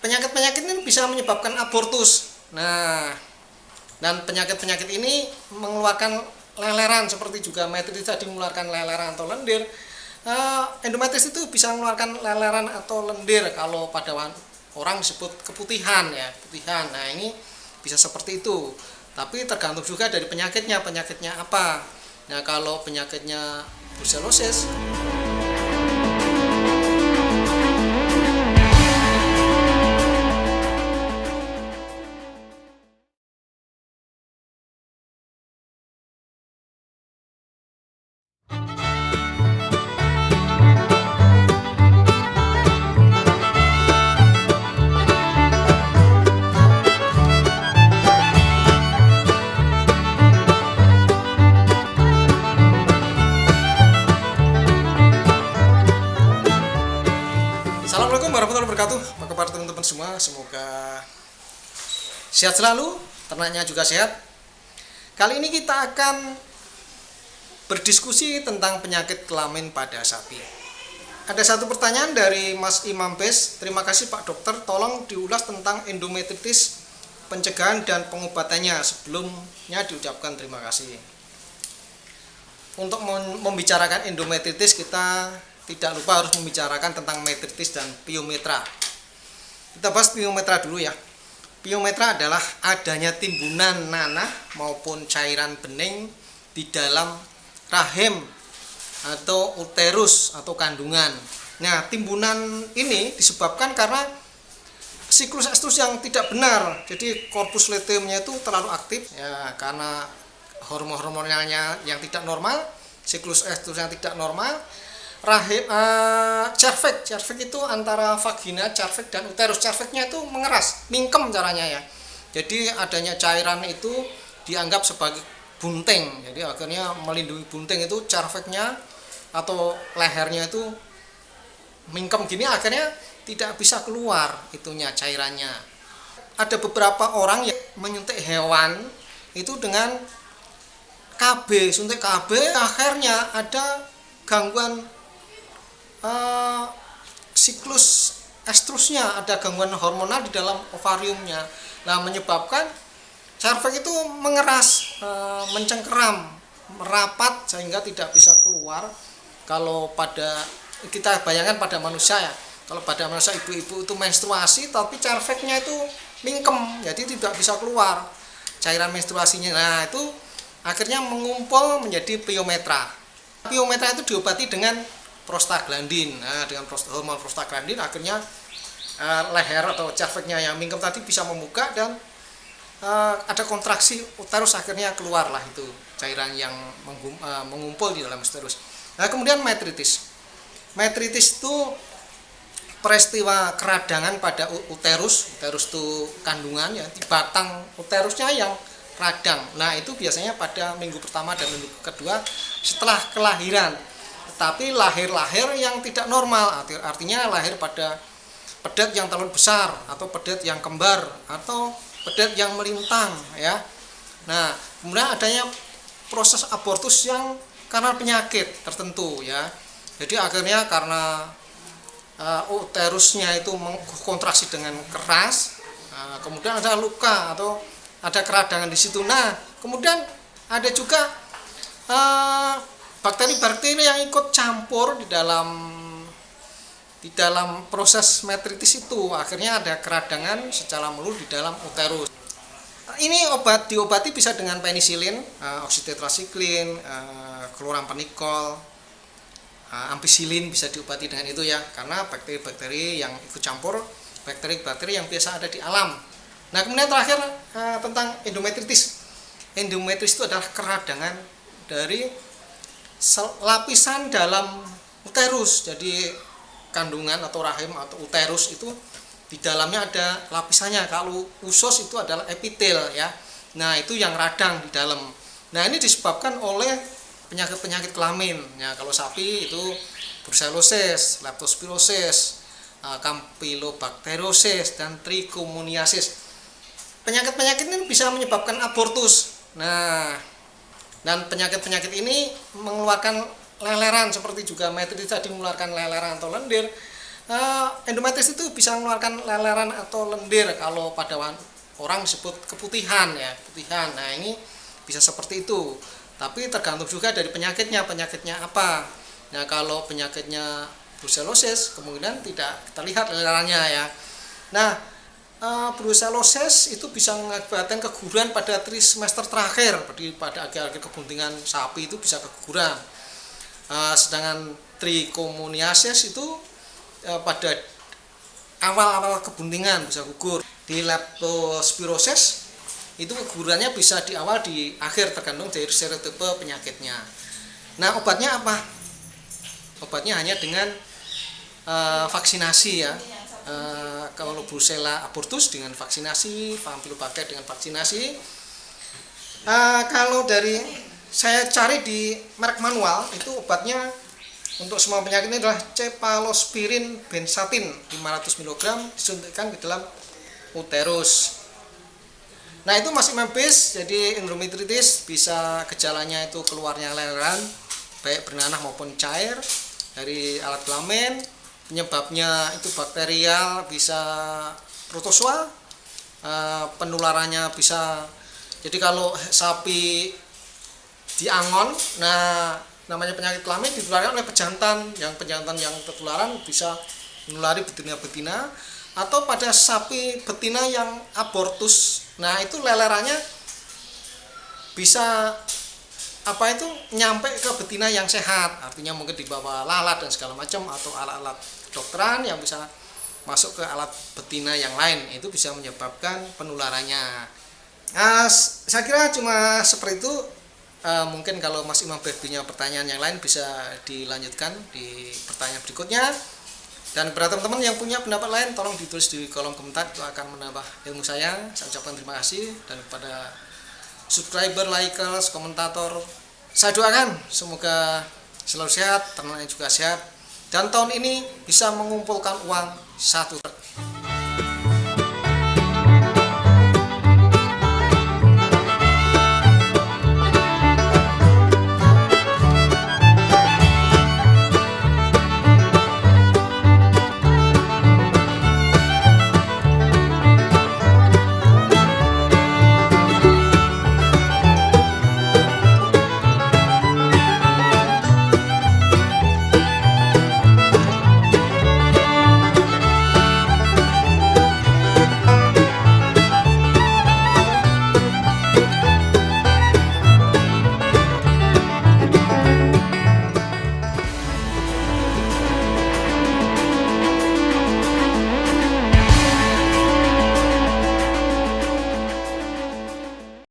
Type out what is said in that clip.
Penyakit-penyakit ini bisa menyebabkan abortus. Nah, dan penyakit-penyakit ini mengeluarkan leleran, seperti juga metritis tadi mengeluarkan leleran atau lendir. Endometritis itu bisa mengeluarkan leleran atau lendir kalau pada orang disebut keputihan ya, putihan. Nah, ini bisa seperti itu. Tapi tergantung juga dari penyakitnya apa. Nah, kalau penyakitnya brucellosis, Assalamualaikum warahmatullahi wabarakatuh. Apa kabar teman-teman semua? Semoga sehat selalu, ternaknya juga sehat. Kali ini kita akan berdiskusi tentang penyakit kelamin pada sapi. Ada satu pertanyaan dari Mas Imam Bes. Terima kasih Pak Dokter, tolong diulas tentang endometritis, pencegahan dan pengobatannya. Sebelumnya diucapkan terima kasih. Untuk membicarakan endometritis, kita tidak lupa harus membicarakan tentang metritis dan piometra. Kita bahas piometra dulu ya. Piometra adalah adanya timbunan nanah maupun cairan bening di dalam rahim atau uterus atau kandungan. Nah, timbunan ini disebabkan karena siklus estrus yang tidak benar. Jadi korpus luteumnya itu terlalu aktif ya, karena hormonalnya yang tidak normal, siklus estrus yang tidak normal. Rahim cervix itu antara vagina, cervix dan uterus. Cervixnya itu mengeras, mingkem caranya ya. Jadi adanya cairan itu dianggap sebagai bunting. Jadi akhirnya melindungi bunting itu cervixnya atau lehernya itu mingkem gini, akhirnya tidak bisa keluar itunya cairannya. Ada beberapa orang yang menyuntik hewan itu dengan KB, suntik KB, akhirnya ada gangguan siklus estrusnya, ada gangguan hormonal di dalam ovariumnya. Nah, menyebabkan cervix itu mengeras, mencengkeram, merapat sehingga tidak bisa keluar. Kalau pada kita bayangkan pada manusia ya, kalau pada manusia ibu-ibu itu menstruasi tapi cervixnya itu mingkem, jadi tidak bisa keluar cairan menstruasinya. Nah, itu akhirnya mengumpul menjadi piometra. Piometra itu diobati dengan prostaglandin. Nah, dengan hormon prostaglandin akhirnya leher atau cervixnya yang mingkem tadi bisa membuka dan ada kontraksi uterus, akhirnya keluarlah itu cairan yang mengumpul di dalam uterus. Nah, kemudian metritis. Metritis itu peristiwa keradangan pada uterus itu kandungan ya, di batang uterusnya yang radang. Nah, itu biasanya pada minggu pertama dan minggu kedua setelah kelahiran. Tapi lahir yang tidak normal, artinya lahir pada pedet yang terlalu besar atau pedet yang kembar atau pedet yang melintang ya. Nah, kemudian adanya proses abortus yang karena penyakit tertentu ya. Jadi akhirnya karena uterusnya itu mengkontraksi dengan keras, kemudian ada luka atau ada keradangan di situ. Nah, kemudian ada juga bakteri-bakteri yang ikut campur di dalam proses metritis itu, akhirnya ada keradangan secara melulu di dalam uterus. Ini diobati bisa dengan penisilin, oksitetrasiklin, klorampenikol, ampicillin bisa diobati dengan itu ya, karena bakteri-bakteri yang ikut campur, bakteri-bakteri yang biasa ada di alam. Nah, kemudian terakhir tentang endometritis. Endometritis itu adalah keradangan dari lapisan dalam uterus. Jadi kandungan atau rahim atau uterus itu di dalamnya ada lapisannya. Kalau usus itu adalah epitel ya. Nah, itu yang radang di dalam. Nah, ini disebabkan oleh penyakit-penyakit kelamin. Ya, kalau sapi itu brucellosis, leptospirosis, campylobacteriosis dan trichomoniasis. Penyakit-penyakit ini bisa menyebabkan abortus. Nah, dan penyakit-penyakit ini mengeluarkan leleran, seperti juga metritis tadi mengeluarkan leleran atau lendir. Endometritis itu bisa mengeluarkan leleran atau lendir, kalau pada orang disebut keputihan ya, keputihan. Nah, ini bisa seperti itu. Tapi tergantung juga dari penyakitnya apa. Nah, kalau penyakitnya brucellosis kemungkinan tidak terlihat lelerannya ya. Nah, brucellosis itu bisa mengakibatkan keguguran pada trimester terakhir, jadi pada akhir-akhir kebuntingan sapi itu bisa keguguran. Sedangkan trichomoniasis itu pada awal-awal kebuntingan bisa gugur. Di leptospirosis itu kegugurannya bisa di awal di akhir, tergantung dari serotipe penyakitnya. Nah, obatnya apa? Obatnya hanya dengan vaksinasi ya. Kalau Brucella abortus dengan vaksinasi, Campylobacter dengan vaksinasi. Kalau dari saya cari di merek manual itu obatnya untuk semua penyakit ini adalah cephalosporin benzathine 500 mg disuntikkan ke dalam uterus. Nah, itu masih mempis. Jadi endometritis bisa gejalanya itu keluarnya leleran baik bernanah maupun cair dari alat kelamin. Penyebabnya itu bakterial, bisa protozoa. Penularannya bisa, jadi kalau sapi diangon, nah namanya penyakit kelamin ditularkan oleh pejantan yang tertularan bisa menulari betina-betina, atau pada sapi betina yang abortus. Nah, itu lelerannya bisa nyampe ke betina yang sehat, artinya mungkin dibawa lalat dan segala macam, atau alat-alat kedokteran yang bisa masuk ke alat betina yang lain, itu bisa menyebabkan penularannya. Saya kira cuma seperti itu. Mungkin kalau Mas Imam punya pertanyaan yang lain bisa dilanjutkan di pertanyaan berikutnya. Dan kepada teman-teman yang punya pendapat lain, tolong ditulis di kolom komentar, itu akan menambah ilmu saya. Saya ucapkan terima kasih. Dan kepada subscriber, likers, komentator, saya doakan semoga selalu sehat, ternaknya juga sehat, dan tahun ini bisa mengumpulkan uang 1